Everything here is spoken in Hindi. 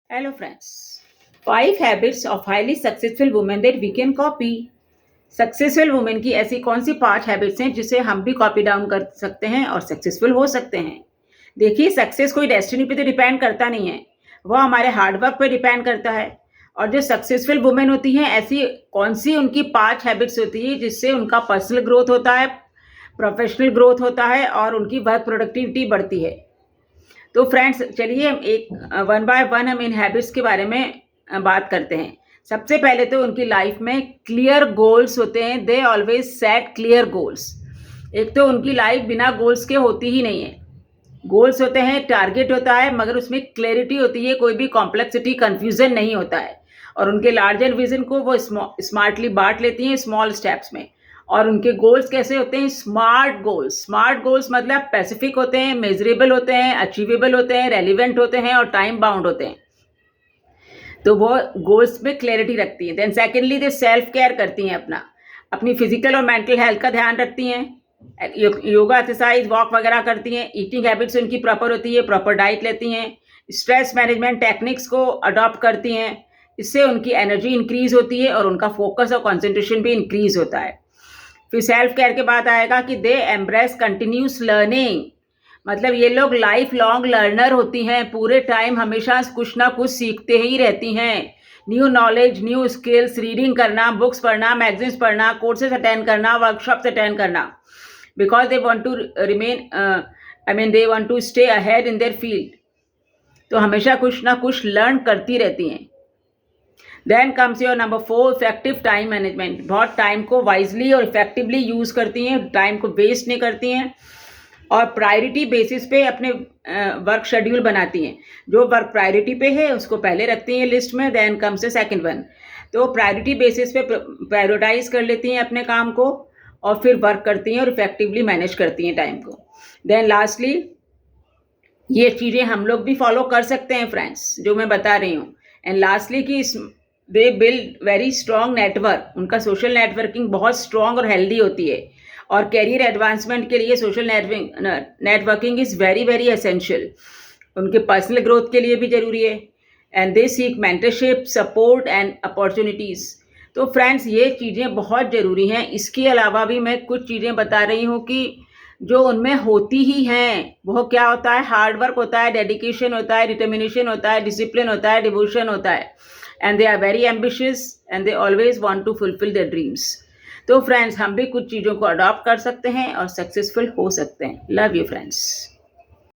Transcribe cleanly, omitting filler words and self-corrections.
Hello friends. 5 habits of highly successful women that we can copy. Successful women की ऐसी कौन सी 5 हैबिट्स हैं जिसे हम भी कॉपी डाउन कर सकते हैं और सक्सेसफुल हो सकते हैं। देखिए, सक्सेस कोई डेस्टिनी पे तो डिपेंड करता नहीं है, वो हमारे हार्डवर्क पे डिपेंड करता है। और जो सक्सेसफुल वुमेन होती हैं, ऐसी कौन सी उनकी 5 हैबिट्स होती है जिससे उनका पर्सनल ग्रोथ होता है, प्रोफेशनल ग्रोथ होता है और उनकी वर्क प्रोडक्टिविटी बढ़ती है। तो फ्रेंड्स, चलिए हम एक वन बाय वन हम इन हैबिट्स के बारे में बात करते हैं। सबसे पहले तो उनकी लाइफ में क्लियर गोल्स होते हैं। They always set clear goals. एक तो उनकी लाइफ बिना गोल्स के होती ही नहीं है। गोल्स होते हैं, टारगेट होता है, मगर उसमें क्लैरिटी होती है, कोई भी कॉम्प्लेक्सिटी कन्फ्यूजन नहीं होता है। और उनके लार्जर विजन को वो स्मार्टली बांट लेती हैं स्मॉल स्टेप्स में। और उनके गोल्स कैसे होते हैं? Smart goals. स्मार्ट गोल्स मतलब स्पेसिफिक होते हैं, मेजरेबल होते हैं, अचीवेबल होते हैं, रेलिवेंट होते हैं और टाइम बाउंड होते हैं। तो वो गोल्स में क्लैरिटी रखती हैं। Then secondly, they self care करती हैं, अपनी फिजिकल और मेंटल हेल्थ का ध्यान रखती हैं। योगा, एक्सरसाइज, वॉक वगैरह करती हैं। ईटिंग हैबिट्स उनकी प्रॉपर होती है, प्रॉपर डाइट लेती हैं। स्ट्रेस मैनेजमेंट टेक्निक्स को अडॉप्ट करती हैं। इससे उनकी एनर्जी इंक्रीज होती है और उनका फोकस और कॉन्सेंट्रेशन भी इंक्रीज होता है। फिर सेल्फ केयर के बाद आएगा कि दे एम्ब्रेस कंटिन्यूस लर्निंग। मतलब ये लोग लाइफ लॉन्ग लर्नर होती हैं, पूरे टाइम हमेशा कुछ ना कुछ सीखते ही रहती हैं। New knowledge, new skills, reading करना, बुक्स पढ़ना, मैगजीन्स पढ़ना, कोर्सेज अटेंड करना, वर्कशॉप्स अटेंड करना, because they want to remain they want to stay ahead in their field. तो हमेशा कुछ ना कुछ लर्न करती रहती हैं। Then comes your number 4, effective time management. बहुत टाइम को वाइजली और इफेक्टिवली यूज़ करती हैं, टाइम को वेस्ट नहीं करती हैं और प्रायोरिटी बेसिस पे अपने वर्क शेड्यूल बनाती हैं। जो वर्क प्रायोरिटी पे है उसको पहले रखती हैं लिस्ट में। Then comes the second one. तो प्रायोरिटी बेसिस पे प्रायोरिटाइज कर लेती हैं अपने काम को और फिर वर्क करती हैं और इफेक्टिवली मैनेज करती हैं टाइम को। देन लास्टली, ये चीज़ें हम लोग भी फॉलो कर सकते हैं फ्रेंड्स, जो मैं बता रही हूँ। एंड लास्टली कि they build very strong network. उनका सोशल नेटवर्किंग बहुत स्ट्रॉन्ग और हेल्दी होती है और कैरियर एडवांसमेंट के लिए social networking is very very essential. उनके पर्सनल ग्रोथ के लिए भी ज़रूरी है। And they seek mentorship, support and opportunities. तो फ्रेंड्स, ये चीज़ें बहुत ज़रूरी हैं। इसके अलावा भी मैं कुछ चीज़ें बता रही हूँ कि जो उनमें होती ही हैं। वो क्या होता है? हार्डवर्क होता है, डेडिकेशन होता है, डिटर्मिनेशन होता है, डिसिप्लिन होता है, डिवोशन होता है। And they are very ambitious and they always want to fulfil their dreams. तो फ्रेंड्स, हम भी कुछ चीज़ों को अडॉप्ट कर सकते हैं और सक्सेसफुल हो सकते हैं। Love you friends.